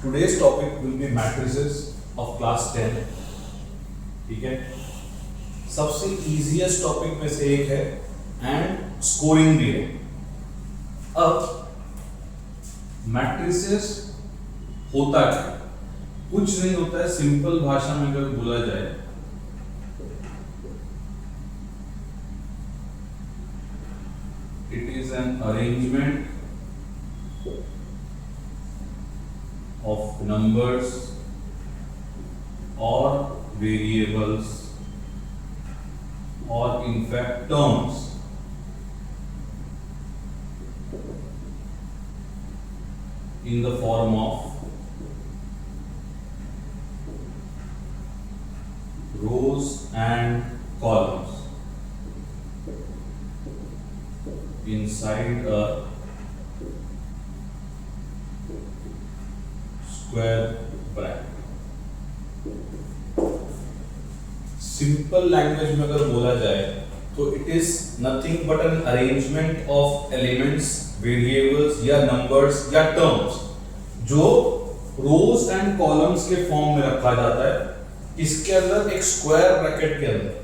Today's topic will be matrices of class 10. ठीक है, सबसे easiest टॉपिक में से एक है एंड स्कोरिंग भी है। अब मैट्रिसेस होता क्या? कुछ नहीं होता है, सिंपल भाषा में अगर बोला जाए it is an arrangement of numbers or variables or in fact terms in the form of rows and columns inside a square bracket। Simple language में अगर बोला जाए तो it is nothing but an arrangement of elements, variables या numbers या terms जो रोज and columns के form में रखा जाता है इसके अंदर एक स्क्वायर ब्रैकेट के अंदर।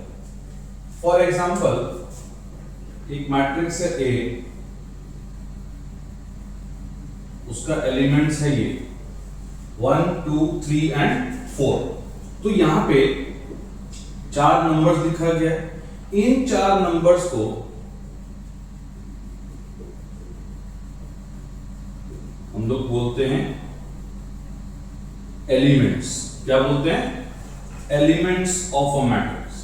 फॉर एग्जांपल एक मैट्रिक्स है ए, उसका एलिमेंट्स है ये 1, 2, 3 एंड 4। तो यहां पे चार नंबर्स लिखा गया है। इन चार नंबर्स को हम लोग बोलते हैं एलिमेंट्स। क्या बोलते हैं? Elements of a matrix.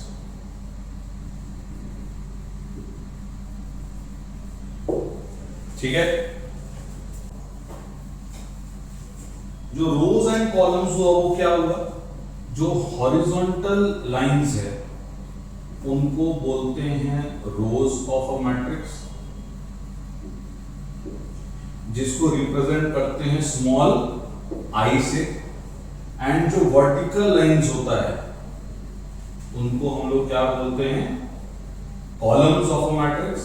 ठीक है, जो रोज एंड कॉलम्स हुआ वो क्या हुआ? जो हॉरिजॉन्टल लाइंस है उनको बोलते हैं रोज ऑफ अ मैट्रिक्स, जिसको रिप्रेजेंट करते हैं स्मॉल आई से। एंड जो वर्टिकल लाइंस होता है उनको हम लोग क्या बोलते हैं? कॉलम्स ऑफ अ मैट्रिक्स,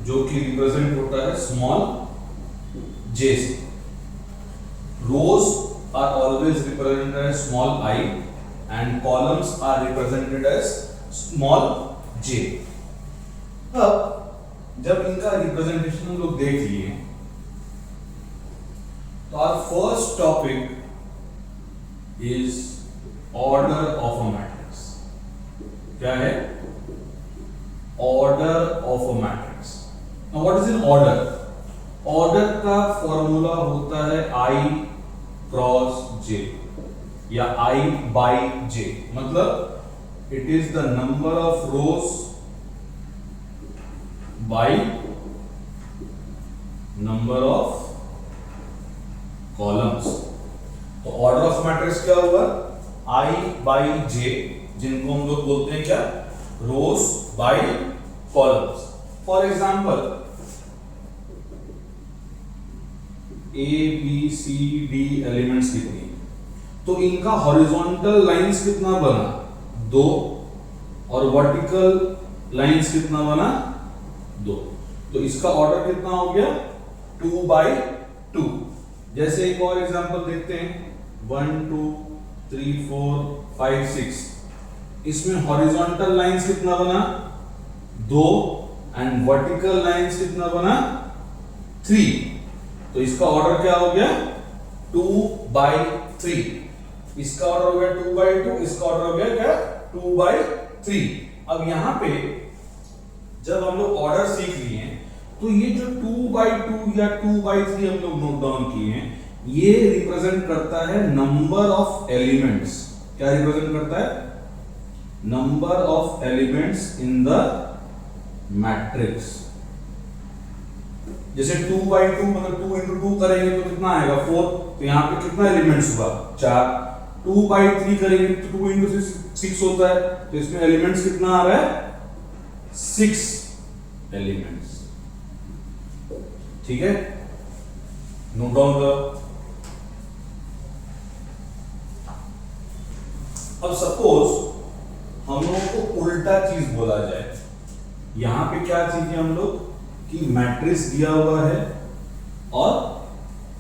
जो कि रिप्रेजेंट होता है स्मॉल जे से। Rows are always represented as small I and columns are represented as small J. अब जब इनका रिप्रेजेंटेशन हम लोग देख लिए तो our first topic is order of a matrix. क्या है? Order of a matrix. Now what is an order? Order का फॉर्मूला होता है I क्रॉस J या I by J। मतलब it is the number of rows by number of columns। तो order of matrix क्या हुआ? I by J, जिनको हम लोग बोलते हैं क्या? Rows by columns। For example A B C D elements कितनी, तो इनका हॉरिजॉन्टल लाइंस कितना बना? 2 और वर्टिकल लाइंस कितना बना? 2। तो इसका ऑर्डर कितना हो गया? 2 by 2। जैसे एक और एग्जांपल देखते हैं 1 2 3 4 5 6। इसमें हॉरिजॉन्टल लाइंस कितना बना? 2 एंड वर्टिकल लाइंस कितना बना? 3। तो इसका ऑर्डर क्या हो गया? 2 by 3। इसका ऑर्डर हो गया 2 by 2, इसका ऑर्डर हो गया क्या? 2 by 3। अब यहां पे जब हम लोग ऑर्डर सीख लिए हैं तो ये जो 2 by 2 या 2 by 3 हम लोग नोट डाउन किए हैं, ये रिप्रेजेंट करता है नंबर ऑफ एलिमेंट्स। क्या रिप्रेजेंट करता है? Number of elements in the matrix. जैसे 2 by 2 मतलब 2 into 2 करेंगे तो कितना आएगा? 4। तो यहाँ पे कितना एलिमेंट्स हुआ? 4। 2 by 3 करेंगे तो 2 into 6 होता है, तो इसमें एलिमेंट्स कितना आ रहा है? 6 एलिमेंट्स। ठीक है, नोट डाउन करो। अब सपोज हम लोगों को उल्टा चीज बोला जाए, यहां पे क्या चीज है हम लोग कि मैट्रिक्स दिया हुआ है और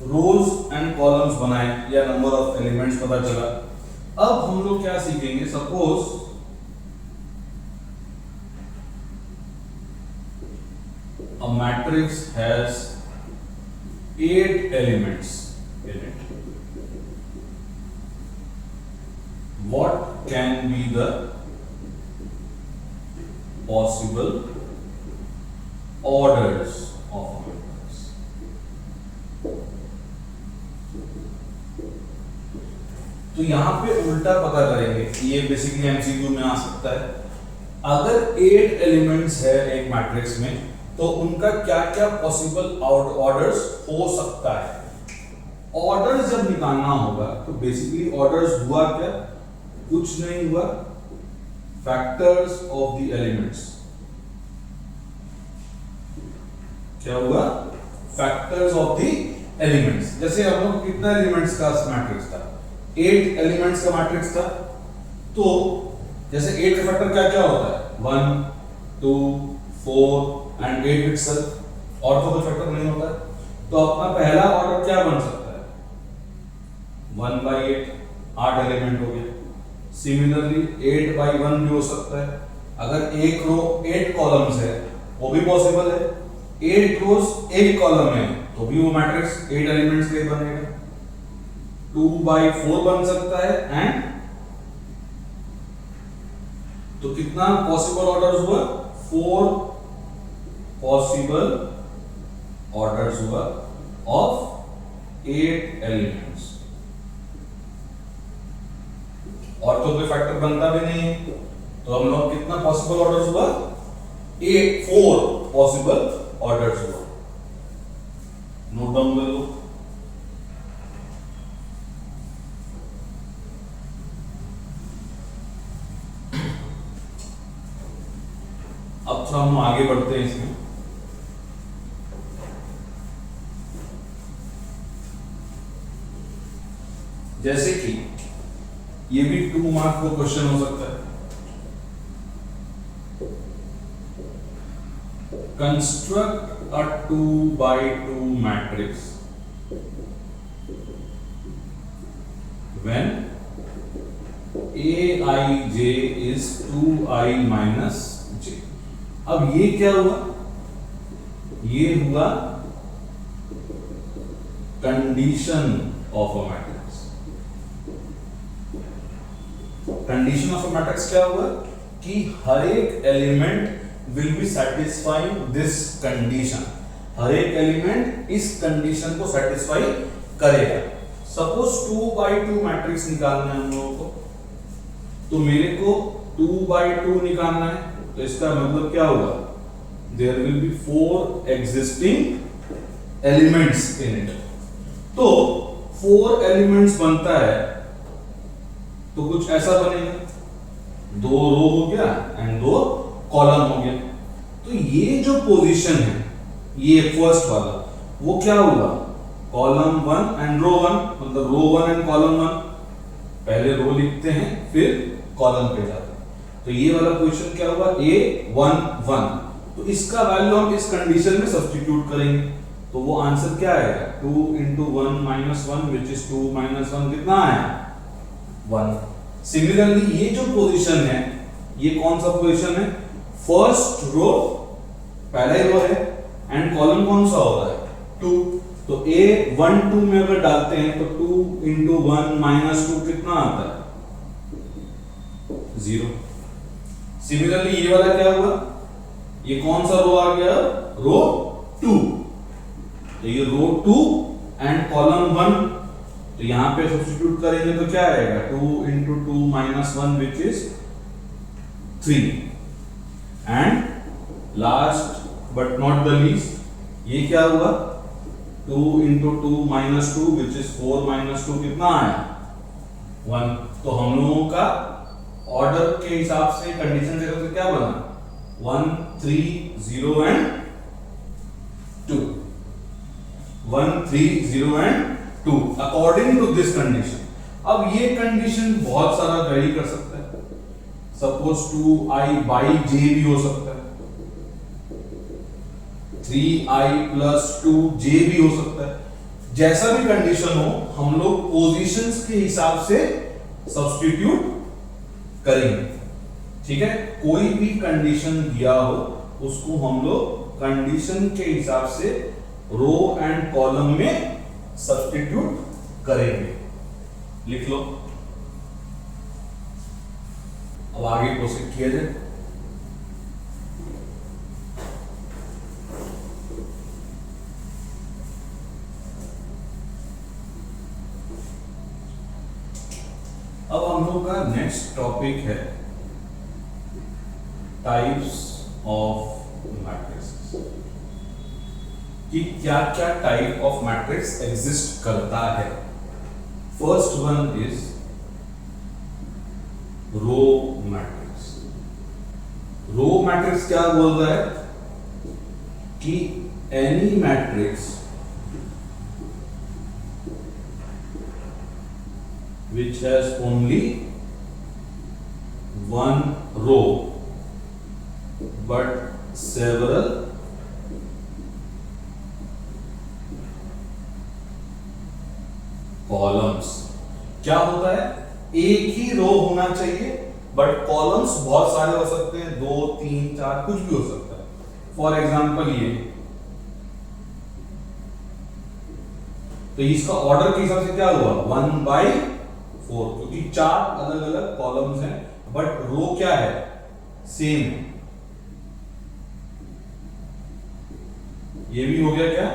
रोज एंड कॉलम्स बनाए या नंबर ऑफ एलिमेंट्स पता चला। अब हम लोग क्या सीखेंगे, suppose a matrix has 8 elements in it. What can be the possible orders of a matrix? तो यहां पे उल्टा पता करेंगे, ये बेसिकली एमसीक्यू में आ सकता है। अगर 8 एलिमेंट्स है एक मैट्रिक्स में तो उनका क्या क्या पॉसिबल ऑर्डर्स हो सकता है। ऑर्डर्स जब निकालना होगा तो बेसिकली ऑर्डर्स हुआ क्या, कुछ नहीं हुआ, फैक्टर्स ऑफ द एलिमेंट्स। क्या हुआ, फैक्टर्स ऑफ द एलिमेंट्स। जैसे हम लोग कितना एलिमेंट्स का मैट्रिक्स था, 8 एलिमेंट्स का मैट्रिक्स था। तो जैसे 8 का फैक्टर क्या क्या होता है, 1 2 4 एंड 8 इटसेल्फ, और तो कोई फैक्टर नहीं होता है। तो अपना पहला ऑर्डर क्या बन सकता है, 1/8, 8 एलिमेंट हो गया। सिमिलरली 8/1 भी हो सकता है। अगर एक रो 8 कॉलम्स है वो भी पॉसिबल है, 8 रोज 1 कॉलम है तो भी वो मैट्रिक्स 8 एलिमेंट्स के बनेगा। 2/4 बन सकता है, एंड तो कितना पॉसिबल ऑर्डर्स हुआ, 4 पॉसिबल ऑर्डर्स हुआ ऑफ 8 एलिमेंट्स। और तो कोई फैक्टर बनता भी नहीं है, तो हम लोग कितना पॉसिबल ऑर्डर्स हुआ, 4 पॉसिबल ऑर्डर्स हुआ। नोट डाउन कर लो। अब थोड़ा हम आगे बढ़ते हैं इसमें। जैसे कि ये भी 2 मार्क का क्वेश्चन हो सकता है। Construct a 2/2 matrix when aij is 2i minus j। अब ये क्या हुआ, ये हुआ condition of a matrix. Condition of a matrix क्या हुआ कि हर एक element will be satisfying this condition. हर एक एलिमेंट इस कंडीशन को सेटिस्फाई करेगा। सपोज 2/2 मैट्रिक्स निकालना है हम लोगों को, तो मेरे को 2/2 निकालना है, तो इसका मतलब क्या हुआ, there will be 4 existing elements in it. तो 4 एलिमेंट्स बनता है तो कुछ ऐसा बनेगा, 2 रो हो गया एंड 2 कॉलम हो गया। तो ये जो पोजीशन है, ये फर्स्ट वाला, वो क्या हुआ, कॉलम 1 एंड रो 1, मतलब रो 1 एंड कॉलम 1। पहले रो लिखते हैं फिर कॉलम पे जाते हैं। तो ये वाला पोजीशन क्या हुआ, A11। तो इसका वैल्यू हम इस कंडीशन में सब्स्टिट्यूट करेंगे, तो वो आंसर क्या आएगा, 2 × 1 - 1 विच इज 2 - 1, कितना आया, 1। सिमिलरली ये जो पोजीशन है, ये कौन सा पोजीशन है, फर्स्ट रो, पहला ही रो है, एंड कॉलम कौन सा हो रहा है, 2। तो A12 में अगर डालते हैं तो 2 × 1 - 2 कितना आता है, 0। सिमिलरली ये वाला क्या हुआ, ये कौन सा रो आ गया, रो 2। तो ये रो 2 एंड कॉलम 1, तो यहां पे सब्स्टिट्यूट करेंगे तो क्या आएगा, 2 × 2 - 1 which is 3। And last but not the least, ये क्या हुआ, 2 × 2 - 2 विच इज 4 - 2, कितना आया, 1। तो हम लोगों का ऑर्डर के हिसाब से कंडीशन देखो तो क्या बना, 1 3 0 and 2, 1 3 0 and 2 according to this condition. अब ये कंडीशन बहुत सारा वेरी कर सकता है, सपोज 2i/j भी हो सकता है, 3i+2j भी हो सकता है। जैसा भी कंडीशन हो हम लोग पोजीशंस के हिसाब से सब्स्टिट्यूट करेंगे। ठीक है, कोई भी कंडीशन दिया हो उसको हम लोग कंडीशन के हिसाब से रो एंड कॉलम में सब्स्टिट्यूट करेंगे। लिख लो, अब आगे प्रोसीड किया जाए। अब हम लोग का नेक्स्ट टॉपिक है टाइप्स ऑफ मैट्रिक्स, कि क्या क्या टाइप ऑफ मैट्रिक्स एग्जिस्ट करता है। First one is row matrix. Row matrix क्या बोल रहा है कि any matrix which has only one row but several columns। क्या होता है, एक ही रो होना चाहिए बट कॉलम्स बहुत सारे हो सकते हैं, 2 3 4 कुछ भी हो सकता है। फॉर एग्जांपल ये, तो इसका ऑर्डर के हिसाब से क्या हुआ 1/4, क्योंकि 4 अलग अलग कॉलम्स हैं बट रो क्या है, सेम। ये भी हो गया क्या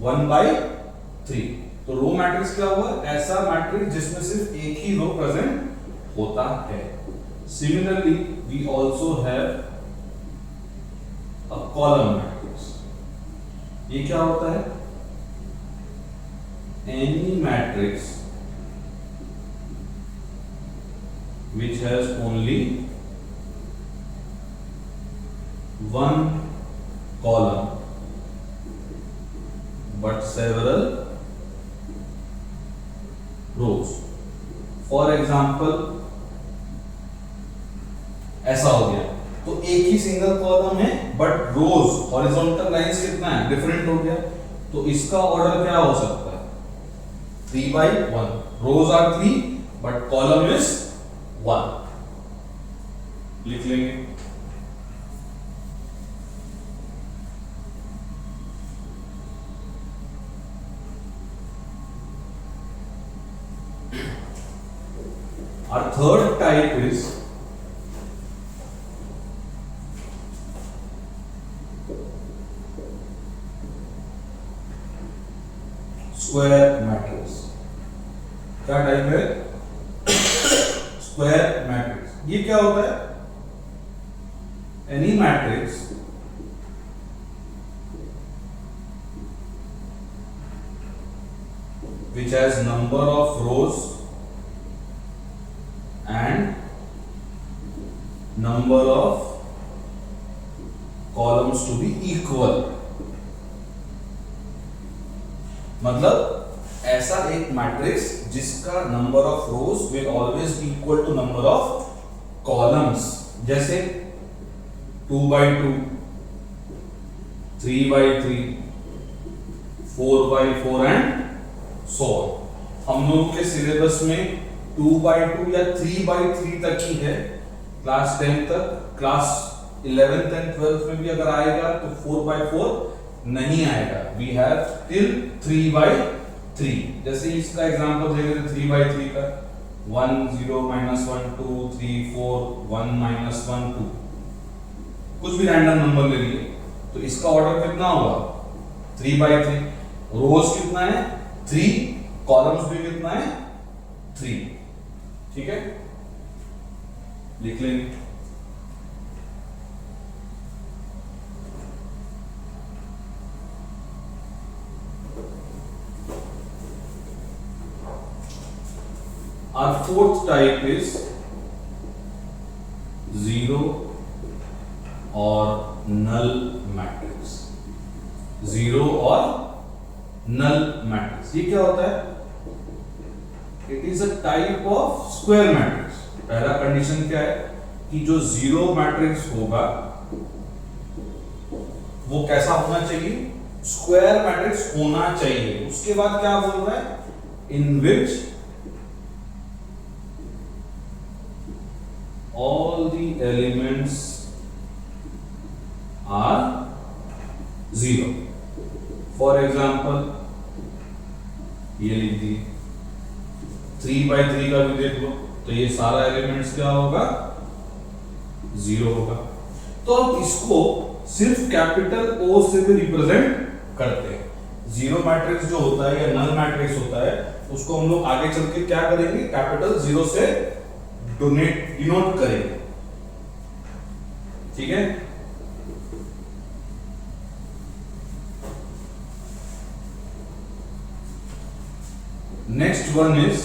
1/3। तो रो मैट्रिक्स क्या हुआ, ऐसा मैट्रिक्स जिसमें सिर्फ एक ही रो प्रेजेंट होता है। Similarly we also have a column matrix. ये क्या होता है, any matrix which has only one column but several rows। For example ऐसा हो गया, तो एक ही सिंगल कॉलम है बट रोज हॉरिजॉन्टल लाइंस कितना है, डिफरेंट हो गया। तो इसका ऑर्डर क्या हो सकता है 3/1। रोज आर 3 बट कॉलम इज 1। लिख लेंगे। Our third type is square matrix. क्या टाइप है, स्क्वायर मैट्रिक्स। ये क्या होता है, any matrix which has number of rows and number of columns to be equal। मतलब ऐसा एक मैट्रिक्स जिसका number of rows will always be equal to number of columns, जैसे 2/2, 3/3, 4/4 एंड सो ऑन। हम लोगों के सिलेबस में 2/2 या 3/3 तक ही है क्लास 10 तक। क्लास 11th एंड 12th में भी अगर आएगा तो 4/4 नहीं आएगा। We have till 3/3। जैसे इसका एग्जांपल देख रहे 3/3 का 1 0 -1 2 3 4 1 -1 2, कुछ भी रैंडम नंबर ले लिए तो इसका ऑर्डर कितना होगा 3/3। रोज कितना है 3, कॉलम्स भी कितना है 3। ठीक है, लिख लेंगे। Our fourth type is zero or null matrix। Zero और null matrix ये क्या होता है, it is a type of square matrix. पहला कंडीशन क्या है कि जो जीरो मैट्रिक्स होगा वो कैसा होना चाहिए, स्क्वायर मैट्रिक्स होना चाहिए। उसके बाद क्या बोल रहा है, in which all the elements are zero. For example ये लिख दी 3/3 का भी देख लो, तो ये सारा एलिमेंट्स क्या होगा, जीरो होगा। तो अब इसको सिर्फ कैपिटल ओ से भी रिप्रेजेंट करते हैं। जीरो मैट्रिक्स जो होता है या नल मैट्रिक्स होता है, उसको हम लोग आगे चल के क्या करेंगे, कैपिटल जीरो से डिनोट करेंगे। ठीक है, next one is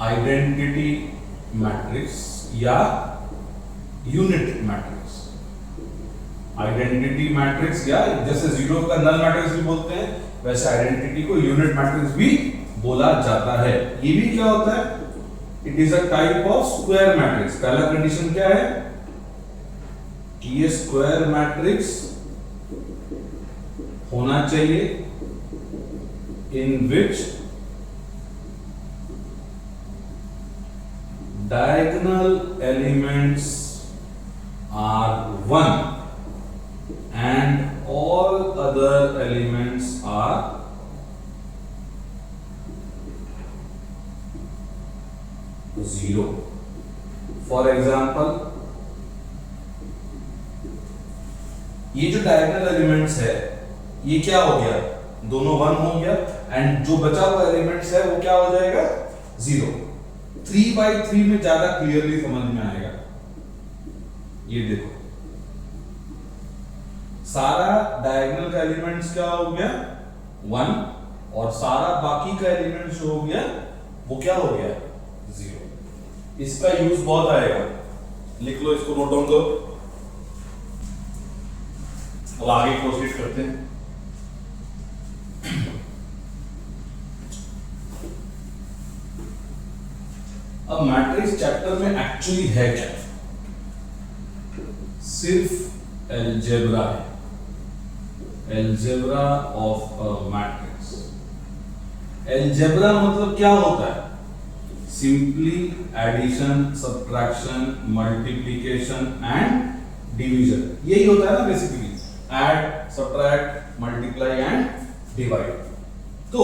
identity matrix या यूनिट मैट्रिक्स। आइडेंटिटी मैट्रिक्स या जैसे जीरो का नल मैट्रिक्स भी बोलते हैं, वैसे आइडेंटिटी को यूनिट मैट्रिक्स भी बोला जाता है। ये भी क्या होता है, it is a type of square matrix. पहला कंडीशन क्या है कि ये स्क्वायर मैट्रिक्स होना चाहिए इन विच diagonal elements are 1 and all other elements are 0. For example, ये जो diagonal elements है ये क्या हो गया, दोनों 1 हो गया, एंड जो बचा हुआ एलिमेंट्स है वो क्या हो जाएगा, 0। 3/3 में ज्यादा क्लियरली समझ में आएगा। ये देखो सारा डायगोनल का एलिमेंट्स क्या हो गया, 1, और सारा बाकी का एलिमेंट्स जो हो गया वो क्या हो गया, 0। इसका यूज बहुत आएगा, लिख लो इसको, नोट डाउन करो। अब आगे प्रोसीड करते हैं। अब मैट्रिक्स चैप्टर में एक्चुअली है क्या, सिर्फ एलजेब्रा है, algebra of a matrix. Algebra मतलब क्या होता है, simply addition, subtraction, multiplication and division, यही होता है ना basically, add, subtract, multiply and divide. तो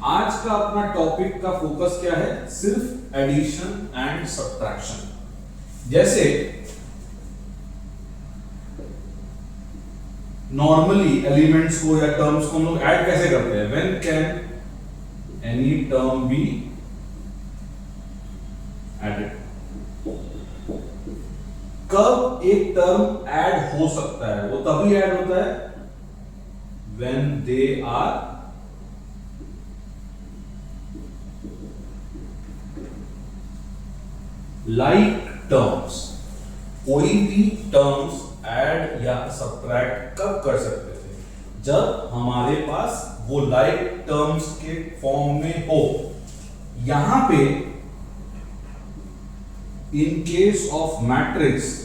आज का अपना टॉपिक का फोकस क्या है, सिर्फ एडिशन एंड सब्ट्रैक्शन। जैसे नॉर्मली एलिमेंट्स को या टर्म्स को हम लोग ऐड कैसे करते हैं, when can any term be added, कब एक टर्म ऐड हो सकता है, वो तभी ऐड होता है when they are like terms. कोई भी टर्म्स ऐड या सब्ट्रैक्ट कब कर सकते थे, जब हमारे पास वो लाइक टर्म्स के फॉर्म में हो। यहां पे in case of matrix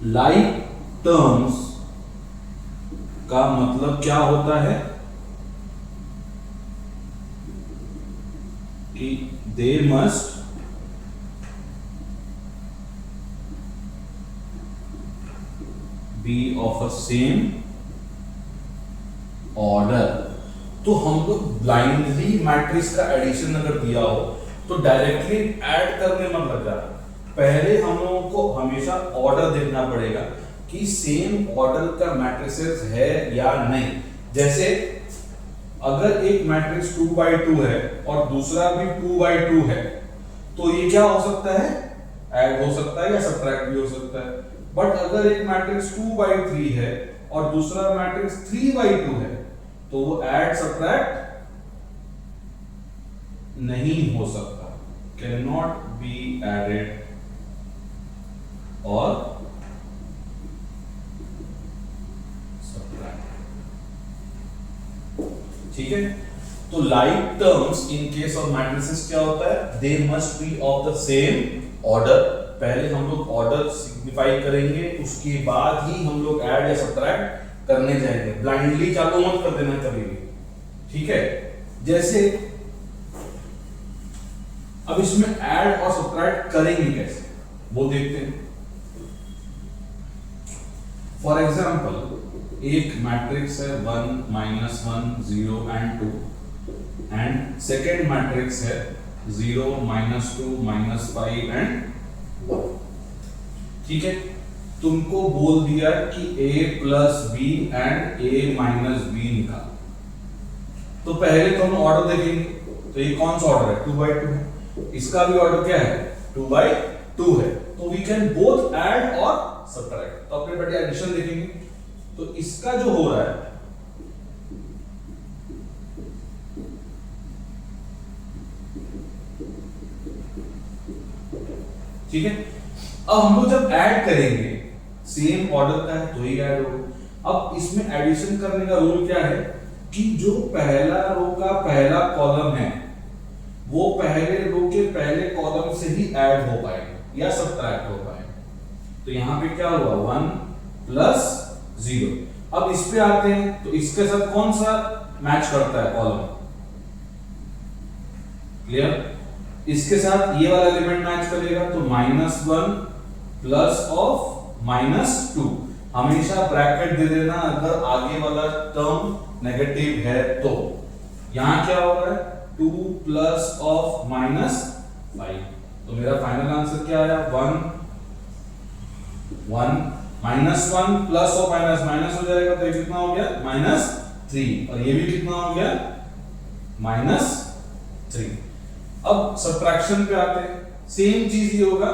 like terms का मतलब क्या होता है कि they must be of a same order। तो हम लोग ब्लाइंडली मैट्रिक्स का एडिशन अगर दिया हो तो डायरेक्टली ऐड करने मत लग जाना, पहले हम लोगों को हमेशा ऑर्डर देखना पड़ेगा कि सेम ऑर्डर का मैट्रिसेस है या नहीं। जैसे अगर एक मैट्रिक्स 2/2 है और दूसरा भी 2/2 है, तो ये क्या हो सकता है, ऐड हो सकता है या सब्ट्रैक्ट भी हो सकता है। बट अगर एक मैट्रिक्स 2/3 है और दूसरा मैट्रिक्स 3/2 है, तो वो ऐड सब्ट्रैक्ट नहीं हो सकता, कैन नॉट बी एडेड और सब्ट्रैक्ट। ठीक है, तो like terms in case of matrices क्या होता है, they must be of the same order. पहले हम लोग ऑर्डर सिग्निफाई करेंगे, उसके बाद ही हम लोग ऐड या सब्ट्रैक्ट करने जाएंगे। ब्लाइंडली चालू मत कर देना कभी भी, ठीक है। जैसे अब इसमें ऐड और सब्ट्रैक्ट करेंगे कैसे वो देखते हैं। फॉर एग्जाम्पल एक मैट्रिक्स है 1 -1 0 and 2 एंड सेकेंड मैट्रिक्स है 0 -2 -5 and 1, ठीक है। तुमको बोल दिया कि a + b and a - b निकाल। तो पहले तो हम ऑर्डर देखेंगे, तो ये कौन सा ऑर्डर है, 2/2 है। इसका भी ऑर्डर क्या है, 2/2 है। तो वी कैन बोथ ऐड और सब्ट्रैक्ट। तो अपने बेटे एडिशन देखेंगे, तो इसका जो हो रहा है ठीक है। अब हम लोग जब ऐड करेंगे सेम ऑर्डर का है तो ही ऐड होगा। अब इसमें एडिशन करने का रूल क्या है कि जो पहला रो का पहला कॉलम है वो पहले रो के पहले कॉलम से ही ऐड हो पाएगा या सब्ट्रैक्ट हो पाएगा। तो यहां पे क्या हुआ 1 + 0। अब इस पे आते हैं, तो इसके साथ कौन सा मैच करता है कॉलम, क्लियर। इसके साथ ये वाला एलिमेंट मैच करेगा, तो -1 प्लस ऑफ -2। हमेशा ब्रैकेट दे देना अगर आगे वाला टर्म नेगेटिव है तो। यहां क्या हो रहा है 2 प्लस ऑफ -5। तो मेरा फाइनल आंसर क्या आया 1 -1 प्लस ऑफ माइनस हो जाएगा, तो ये कितना हो गया -3, और ये भी कितना हो गया -3। अब सब्ट्रैक्शन पे आते हैं, सेम चीज ही होगा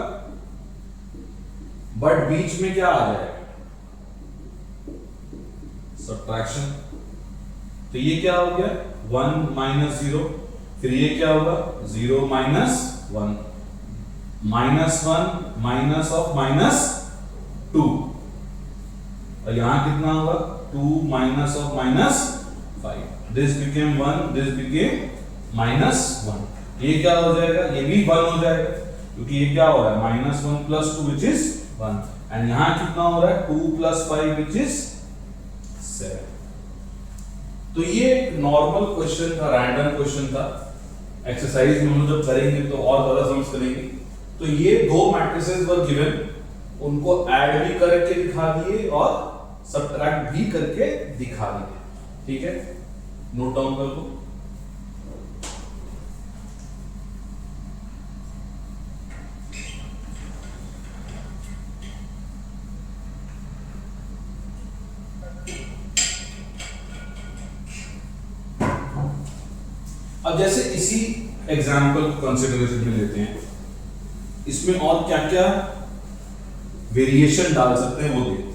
बट बीच में क्या आ जाएगा सब्ट्रैक्शन। तो ये क्या हो गया 1 - 0, फिर ये क्या होगा 0 - 1 -1 माइनस ऑफ -2, और यहां कितना होगा 2 minus of -5। This became 1, this became -1। ये क्या हो जाएगा, ये भी 1 हो जाएगा क्योंकि ये क्या हो रहा है -1 + 2 which is 1, एंड यहां कितना हो रहा है 2 + 5 which is 7। तो ये नॉर्मल क्वेश्चन था, रैंडम क्वेश्चन था। एक्सरसाइज में हम जब करेंगे तो और ज्यादा समझ करेंगे। तो ये दो मैट्रिसेस वर गिवन, उनको ऐड भी करके दिखा दिए और सब्ट्रैक्ट भी करके दिखा दिए, ठीक है। नोट डाउन कर लो। अब जैसे इसी एग्जाम्पल को कंसिडरेशन में लेते हैं, इसमें और क्या क्या वेरिएशन डाल सकते हैं वो देखते हैं।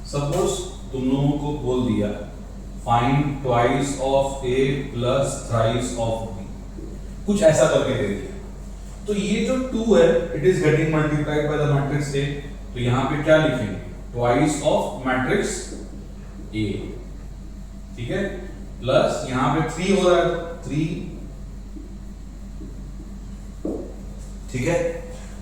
सपोज तुम लोगों को बोल दिया find twice of a plus thrice of b, कुछ ऐसा करके दे दिया। तो ये जो 2 है it is getting multiplied by the matrix a, तो यहां पे क्या लिखेंगे ट्वाइस ऑफ मैट्रिक्स a, ठीक है, प्लस यहां पे 3 हो रहा है 3, ठीक है।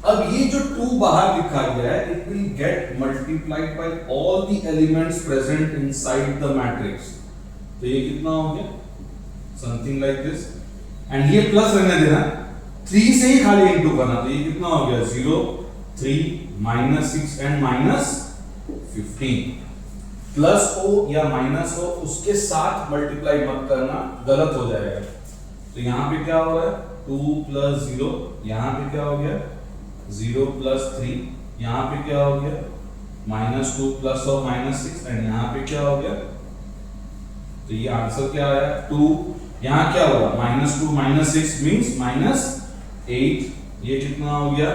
अब ये जो 2 बाहर लिखा गया है it will get multiplied by all the elements present inside the matrix. तो ये कितना हो गया समथिंग लाइक दिस, एंड ये प्लस रहने देना, 3 से ही खाली इनटू करना। तो ये कितना हो गया 0 3 -6 एंड -15। प्लस हो या माइनस हो उसके साथ मल्टीप्लाई मत करना, गलत हो जाएगा। तो यहां पे क्या हो रहा है 2 + 0, यहां पे क्या हो गया 0 + 3, यहां पे क्या हो गया -2 प्लस और -6, एंड यहां पे क्या हो गया, तो ये आंसर क्या आया 2। यहां क्या होगा -2 -6 मींस -8, ये कितना हो गया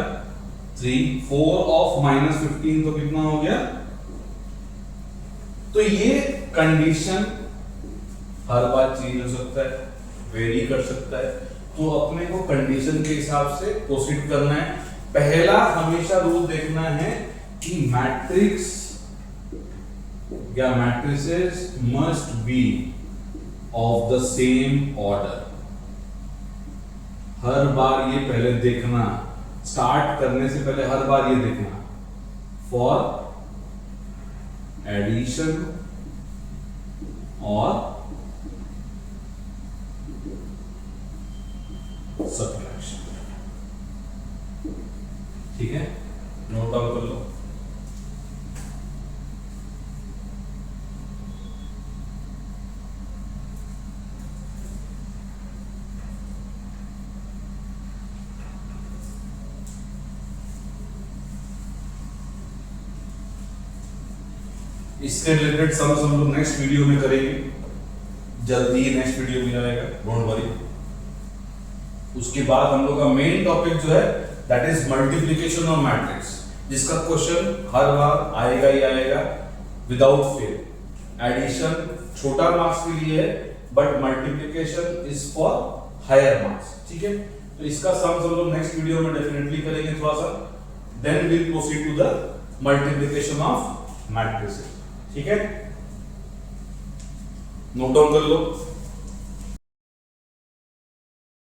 3, 4 ऑफ -15 तो कितना हो गया। तो ये कंडीशन हर बार चेंज हो सकता है, वेरी कर सकता है, तो अपने को कंडीशन के हिसाब से प्रोसीड करना है। पहला हमेशा रूल देखना है कि मैट्रिक्स या matrices must be of the same order. हर बार ये पहले देखना, स्टार्ट करने से पहले हर बार ये देखना, फॉर एडिशन और सब्ट्रैक्शन। ठीक है, नोट डाउन कर लो। इसके रिलेटेड सम्स हम लोग नेक्स्ट वीडियो में करेंगे, जल्दी नेक्स्ट वीडियो में आएगा, डोंट वरी। उसके बाद हम लोग का मेन टॉपिक जो है that is multiplication of matrix, जिसका क्वेश्चन हर बार आएगा ही आएगा विदाउट फेल। एडिशन छोटा मार्क्स के लिए है, but multiplication is for higher marks. ठीक है, तो इसका सम्स हम लोग नेक्स्ट वीडियो में डेफिनेटली करेंगे थोड़ा सा, then will proceed to the multiplication of matrices. ठीक है, नोट डाउन कर लो।